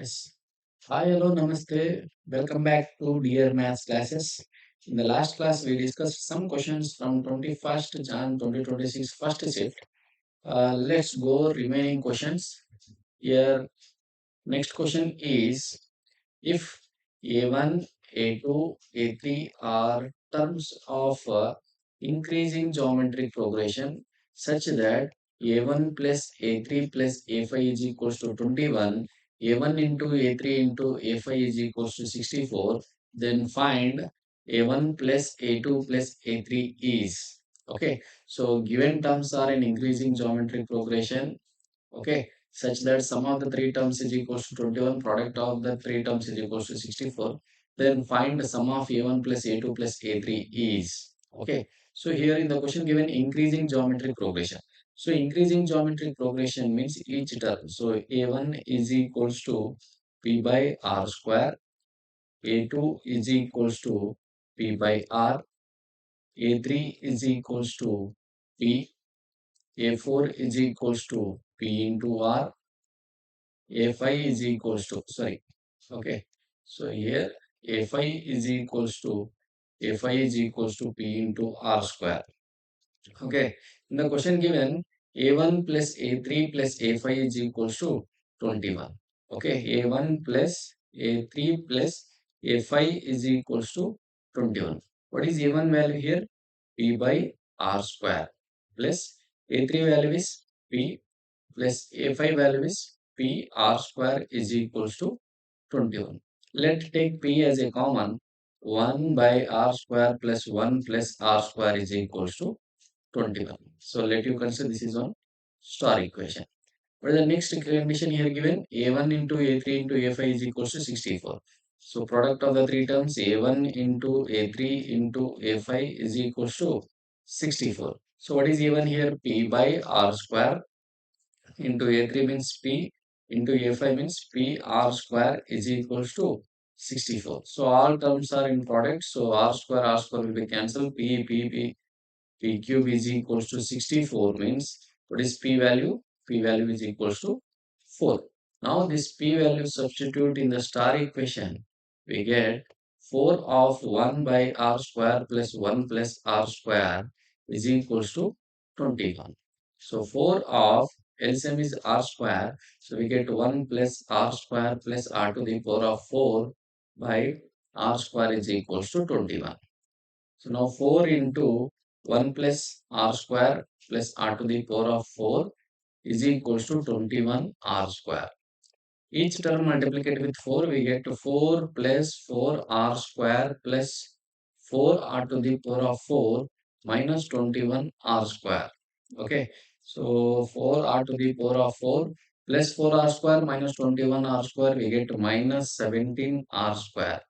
Yes. Hi, hello, namaste. Welcome back to Dear Maths classes. In the last class, we discussed some questions from 21st Jan 2026 first shift. Let's go remaining questions. Here, next question is if A1, A2, A3 are terms of increasing geometric progression such that A1 plus A3 plus A5 is equals to 21, A1 into A3 into A5 is equals to 64, then find A1 plus A2 plus A3 is. Okay, so given terms are in increasing geometric progression, okay, such that sum of the three terms is equals to 21, product of the three terms is equals to 64, then find the sum of a1 plus a2 plus a3 is. Okay, so here in the question given increasing geometric progression, so increasing geometric progression means each term, so a1 is equals to p by r square, a2 is equals to p by r, a3 is equals to p, a4 is equals to p into r, a5 is equals to, sorry, okay, so here a5 is equals to, a5 is equals to p into r square. Okay, in the question given a1 plus a3 plus a5 is equals to 21. Okay, a1 plus a3 plus a5 is equals to 21. What is a1 value here? P by r square plus a3 value is p plus a5 value is p r square is equals to 21. Let's take p as a common. 1 by r square plus 1 plus r square is equals to 21. So let you consider this is one star equation. What is the next condition here given? A1 into A3 into A5 is equals to 64. So product of the three terms A1 into A3 into A5 is equals to 64. So what is A1 here? P by R square into A3 means P into A5 means P R square is equals to 64. So all terms are in product. So R square will be cancelled. P cube is equals to 64 means what is P value? P value is equals to 4. Now this P value substitute in the star equation. We get 4 of 1 by R square plus 1 plus R square is equals to 21. So 4 of LCM is R square. So we get 1 plus R square plus R to the power of 4 by R square is equals to 21. So now 4 into 1 plus r square plus r to the power of 4 is equals to 21 r square. Each term multiplied with 4, we get 4 plus 4 r square plus 4 r to the power of 4 minus 21 r square. Okay, so 4 r to the power of 4 plus 4 r square minus 21 r square, we get minus 17 r square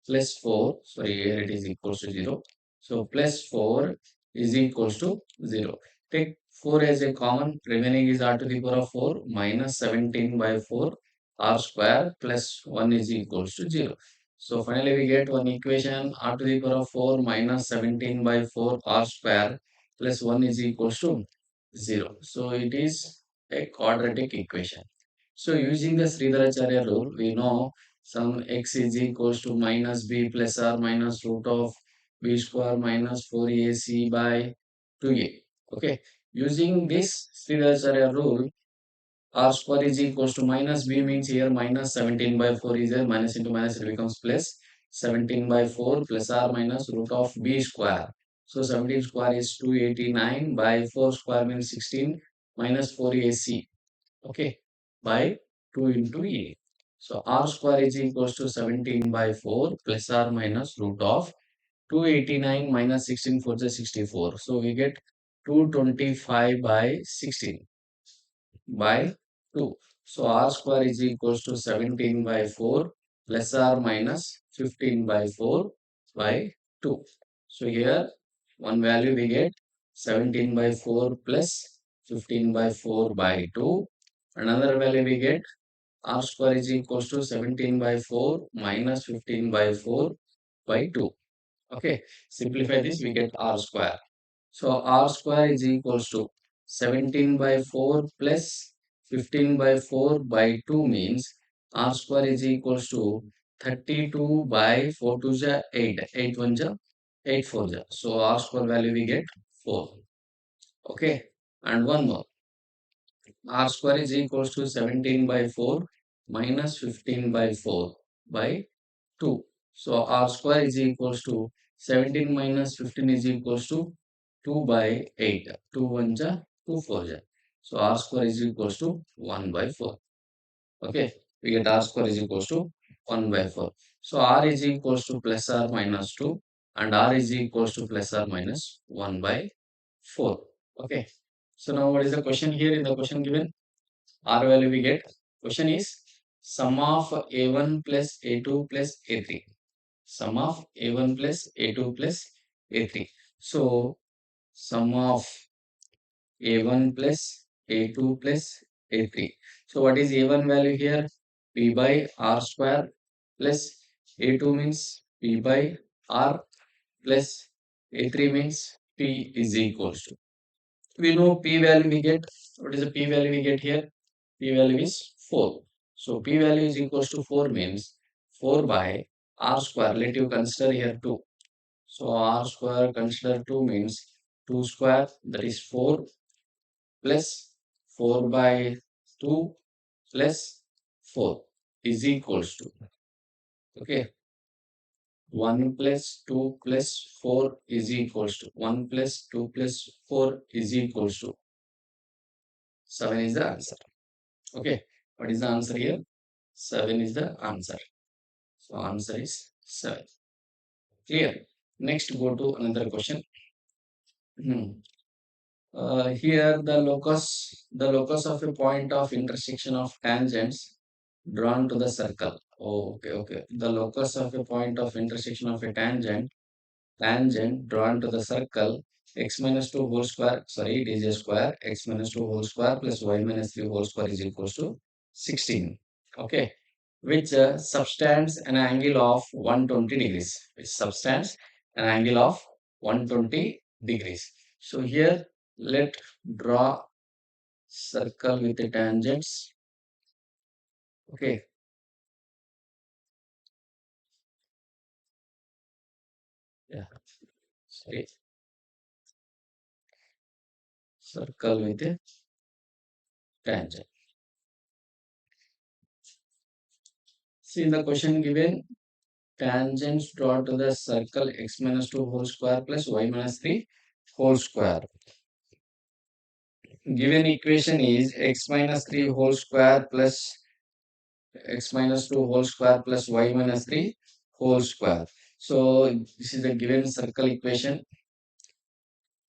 plus 4, sorry, here it is equals to 0. So plus 4 is equals to 0. Take 4 as a common, remaining is r to the power of 4 minus 17 by 4 r square plus 1 is equals to 0. So finally we get one equation r to the power of 4 minus 17 by 4 r square plus 1 is equals to 0. So it is a quadratic equation. So using the Sridharacharya rule, we know some x is equals to minus b plus or minus root of b square minus 4ac by 2a. Okay. Using this Sridharacharya rule, r square is equals to minus b means here minus 17 by 4 is there, minus into minus it becomes plus 17 by 4 plus or minus root of b square. So 17 square is 289 by 4 square means 16 minus 4ac. Okay, by 2 into a. So r square is equals to 17 by 4 plus or minus root of 289 minus 16 for the 64. So we get 225 by 16 by 2. So r square is equals to 17 by 4 plus or minus 15 by 4 by 2. So here one value we get 17 by 4 plus 15 by 4 by 2. Another value we get r square is equals to 17 by 4 minus 15 by 4 by 2. Okay, simplify this, we get r square. So r square is equals to 17 by 4 plus 15 by 4 by 2 means R square is equals to 32 by 4 to the 8. 8 1 ja, 8 4 ja. So R square value we get 4. Okay. And one more. R square is equals to 17 by 4 minus 15 by 4 by 2. So R square is equals to 17 minus 15 is equals to 2 by 8. 2 1 ja, 2 4 ja. So R square is equals to 1 by 4. Okay, we get R square is equals to 1 by 4. So R is equals to plus or minus 2 and R is equals to plus or minus 1 by 4. Okay. So now what is the question here in the question given? R value we get. Question is sum of A1 plus A2 plus A3. Sum of A1 plus A2 plus A3. So sum of A1 plus A2 plus A3. So what is A1 value here? P by R square plus A2 means P by R plus A3 means P is equals to. We know P value we get. What is the P value we get here? P value is 4. So P value is equals to 4 means 4 by R square. Let you consider here 2. So R square consider 2 means 2 square, that is 4, plus 4 by 2 plus 4 is equals to, okay, 1 plus 2 plus 4 is equals to 1 plus 2 plus 4 is equals to 7 is the answer. Okay, what is the answer here? 7 is the answer. So answer is 7. Clear. Next go to another question. Here the locus of a point of intersection of tangents drawn to the circle. Oh, okay, okay. The locus of a point of intersection of a tangent drawn to the circle x minus 2 whole square, sorry, it is a square, x minus 2 whole square plus y minus 3 whole square is equals to 16. Okay, which subtends an angle of 120 degrees. Which subtends an angle of 120 degrees. So here let draw circle with the tangents. Okay, yeah, sorry, circle with a tangent. See the question given, tangents draw to the circle x minus 2 whole square plus y minus 3 whole square. Given equation is x minus 3 whole square plus x minus 2 whole square plus y minus 3 whole square. So this is the given circle equation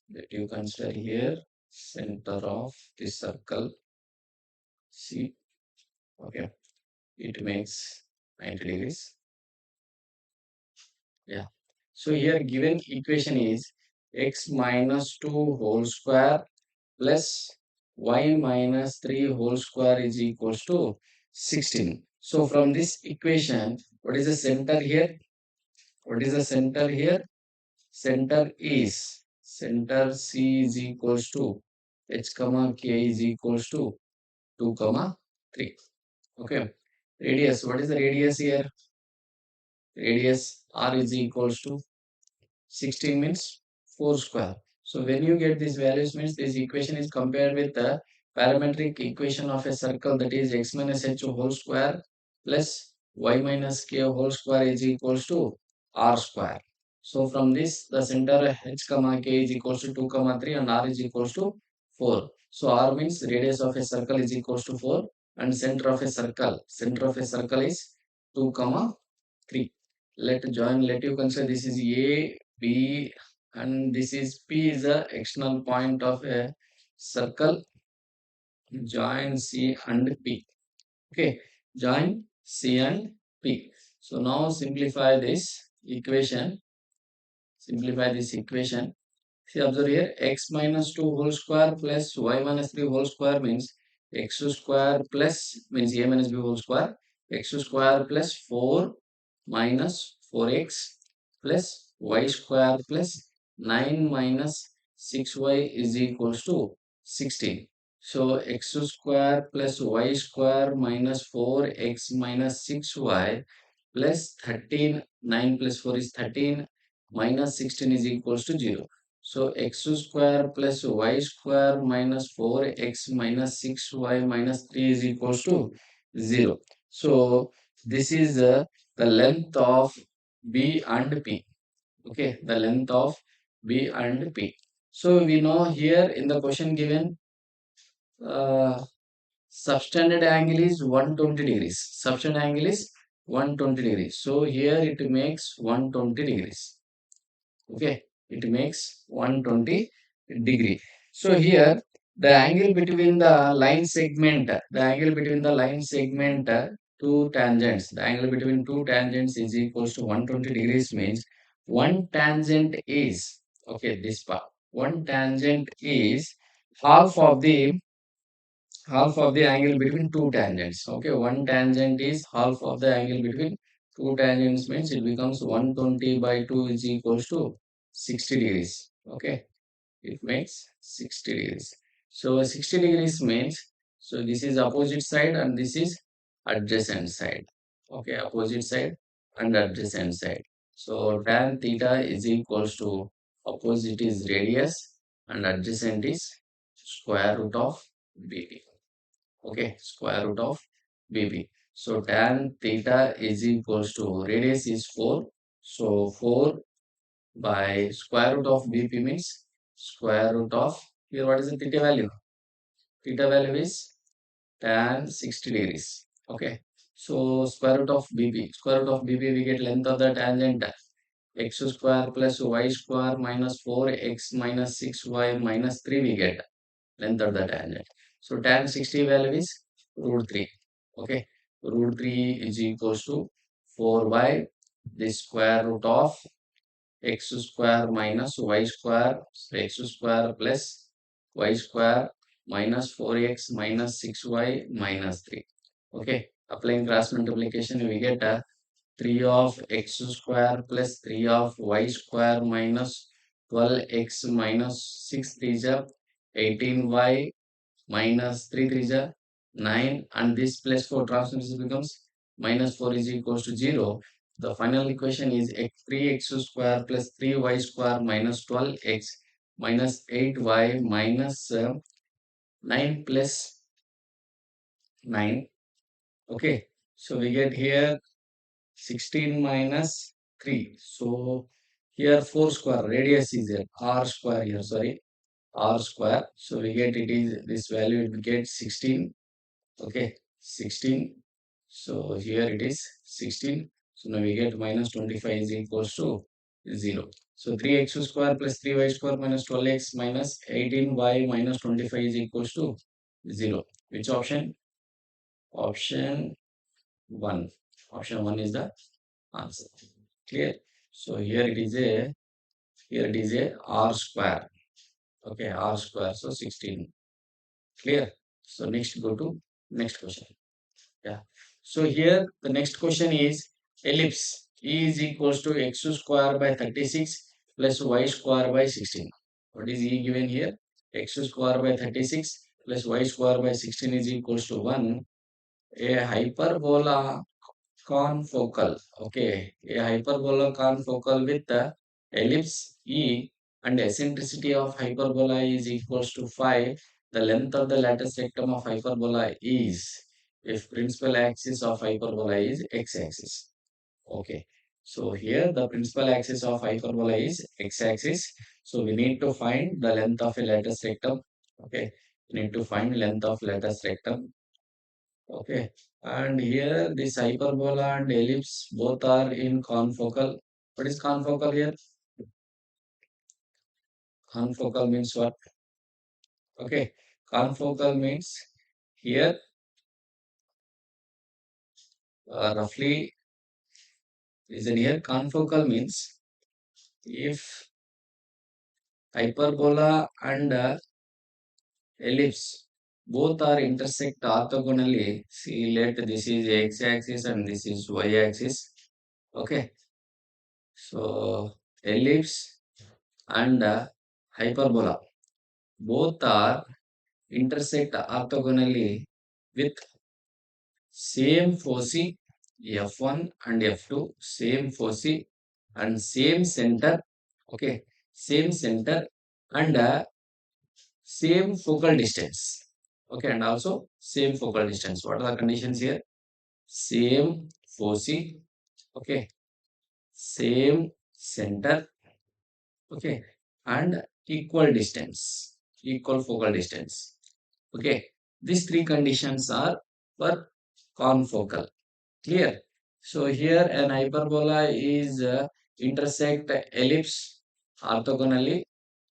that you consider here. Center of the circle C. Okay, it makes 90 degrees. Yeah. So here given equation is x minus 2 whole square plus y minus 3 whole square is equals to 16. So from this equation, what is the center here? What is the center here? Center C is equals to h comma k is equals to 2 comma 3. Okay. Radius, what is the radius here? Radius r is equals to 16 means 4 square. So when you get these values means this equation is compared with the parametric equation of a circle, that is x minus h whole square plus y minus k whole square is equals to r square. So from this the center h comma k is equals to 2 comma 3 and r is equals to 4. So r means radius of a circle is equals to 4 and center of a circle is 2 comma 3. Let you consider this is A, B, and this is P is the external point of a circle. Join C and P. Okay, join C and P. So now simplify this equation. Simplify this equation. See, observe here, x minus 2 whole square plus y minus 3 whole square means x square plus means a minus b whole square, x square plus 4 minus 4x plus y square plus 9 minus 6y is equals to 16. So x square plus y square minus 4x minus 6y plus 13, 9 plus 4 is 13, minus 16 is equals to 0. So x square plus y square minus 4x minus 6y minus 3 is equals to 0. So this is the length of B and P. Okay, the length of B and P. So we know here in the question given, uh, subtended angle is 120 degrees. Subtended angle is 120 degrees. So here it makes 120 degrees. Okay, it makes 120 degree. So here the angle between the line segment, two tangents, the angle between two tangents is equals to 120 degrees means one tangent is, okay, this part, one tangent is half of the angle between two tangents. Okay, one tangent is half of the angle between two tangents means it becomes 120 by 2 is equals to 60 degrees. Okay, it makes 60 degrees. So 60 degrees means, so this is opposite side and this is adjacent side. Okay, opposite side and adjacent side. So tan theta is equals to, opposite is radius and adjacent is square root of BB. Okay, square root of BB. So tan theta is equals to, radius is 4. So 4 by square root of BP means square root of, here what is the theta value? Theta value is tan 60 degrees. Okay. So square root of BP. Square root of BP we get length of the tangent x square plus y square minus 4x minus 6y minus 3 we get length of the tangent. So tan 60 value is root 3. Okay. Root 3 is equals to 4 by the square root of x square minus y square. So x square plus y square minus 4x minus 6y minus 3. Okay. Applying cross multiplication, we get a 3 of x square plus 3 of y square minus 12x minus 6 3 is 18y minus 3 3 is 9, and this plus 4 transformation becomes minus 4 is equals to 0. The final equation is 3x square plus 3y square minus 12x minus 8y minus 9 plus 9. Okay, so we get here 16 minus 3. So here 4 square, radius is r square here, sorry, r square. So we get it is this value, we get 16. Okay, 16. So here it is 16. So now we get minus 25 is equals to 0. So 3x square plus 3y square minus 12x minus 18y minus 25 is equals to 0. Which option? Option 1. Option 1 is the answer. Clear? So here it is a r square. Okay, r square. So 16. Clear? So next go to next question. Yeah. So here the next question is ellipse E is equals to x square by 36 plus y square by 16. What is E given here? X square by 36 plus y square by 16 is equals to 1. A hyperbola confocal. Okay. A hyperbola confocal with the ellipse E and eccentricity of hyperbola is equals to 5. The length of the lattice rectum of hyperbola is, if principal axis of hyperbola is x-axis. Okay. So here the principal axis of hyperbola is x-axis. So we need to find the length of a lattice rectum. Okay. We need to find length of lattice rectum. Okay. And here this hyperbola and ellipse both are in confocal. What is confocal here? Confocal means what? Okay. Confocal means here roughly is in here. Confocal means if hyperbola and ellipse both are intersect orthogonally. See, let this is x-axis and this is y-axis. Okay. So ellipse and hyperbola both are intersect orthogonally with same foci F1 and F2, same foci and same center, okay, same center and same focal distance, okay, and also same focal distance. What are the conditions here? Same foci, okay, same center, okay, and equal distance, equal focal distance, okay. These three conditions are for confocal. Clear? So here an hyperbola is intersect ellipse orthogonally,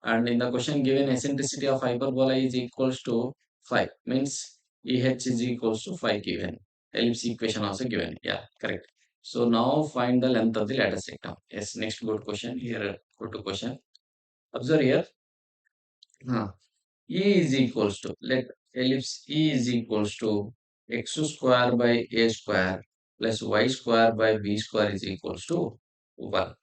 and in the question given eccentricity of hyperbola is equals to 5, means EH is equals to 5 given. Ellipse equation also given. Yeah, correct. So now find the length of the lattice rectum. Yes, next good question. Here go to question. Observe here. Huh. E is equals to, let ellipse E is equals to x square by a square plus y square by b square is equals to 1.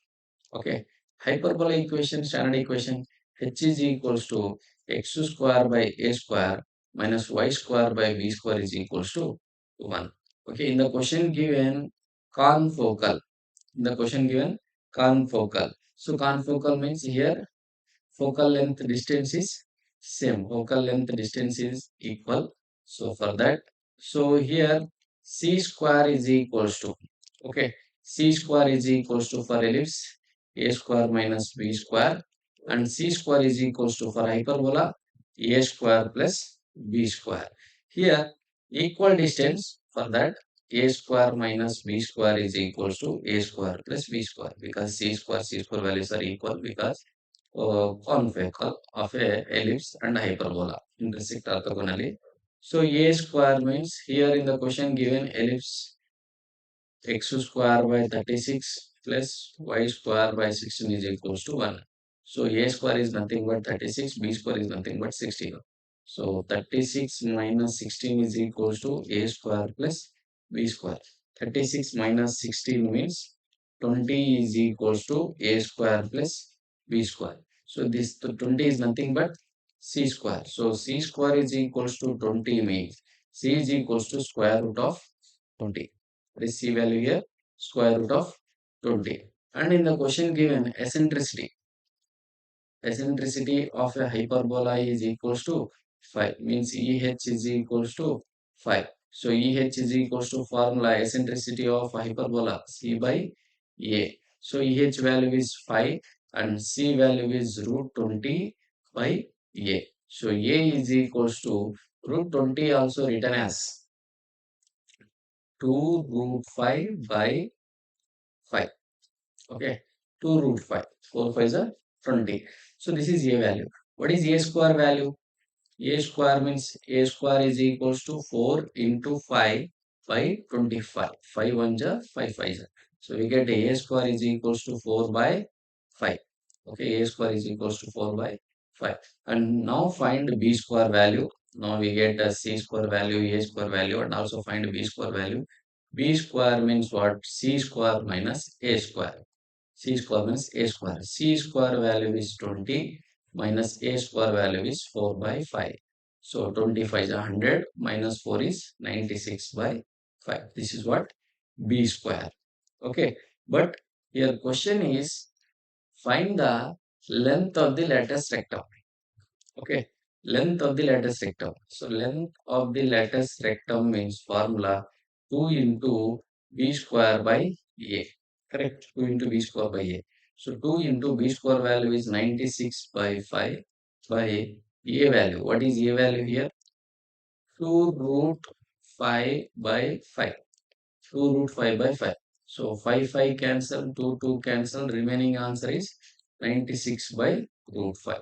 Okay. Hyperbola equation, standard equation, h is equals to x square by a square minus y square by b square is equals to 1. Okay. In the question given confocal, in the question given confocal. So confocal means here focal length distance is same, focal length distance is equal. So for that, so here c square is equals to, okay, c square is equals to for ellipse a square minus b square, and c square is equals to for hyperbola a square plus b square. Here equal distance for that, a square minus b square is equals to a square plus b square, because c square values are equal, because confocal of a ellipse and hyperbola intersect orthogonally. So a square means here in the question given ellipse x square by 36 plus y square by 16 is equals to 1. So a square is nothing but 36, b square is nothing but 16. So 36 minus 16 is equals to a square plus b square. 36 minus 16 means 20 is equals to a square plus b square. So this 20 is nothing but c square. So c square is equals to 20 means c is equals to square root of 20. What is c value here? Square root of 20. And in the question given eccentricity of a hyperbola is equals to 5, means EH is equals to 5. So EH is equals to formula eccentricity of hyperbola C by A. So EH value is 5 and C value is root 20 by A. So A is equals to root 20 also written as 2 root 5 by 5. Okay, 2 root 5. 4 5 is a 20. So this is A value. What is A square value? A square means A square is equals to 4 into 5 by 25. 5 1 ja, 5 5 ja. So we get A square is equals to 4 by 5. Okay, A square is equals to 4 by 5. And now find B square value. Now we get a C square value, A square value, and also find B square value. B square means what? C square minus A square. C square means A square. C square value is 20 minus A square value is 4 by 5. So 25 is 100 minus 4 is 96 by 5. This is what? B square. Okay. But your question is find the length of the lattice rectum. Okay. Length of the lattice rectum. So length of the lattice rectum means formula 2 into b square by a. Correct. 2 into b square by a. So 2 into b square value is 96 by 5 by a value. What is a value here? 2 root 5 by 5. 2 root 5 by 5. So 5 5 cancel, 2 2 cancel. Remaining answer is 96 by root 5.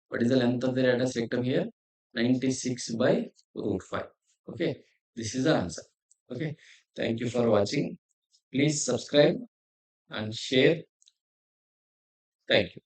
What is the length of the lattice rectum here? 96 by root 5. Okay. This is the answer. Okay. Thank you for watching. Please subscribe and share. Thank you.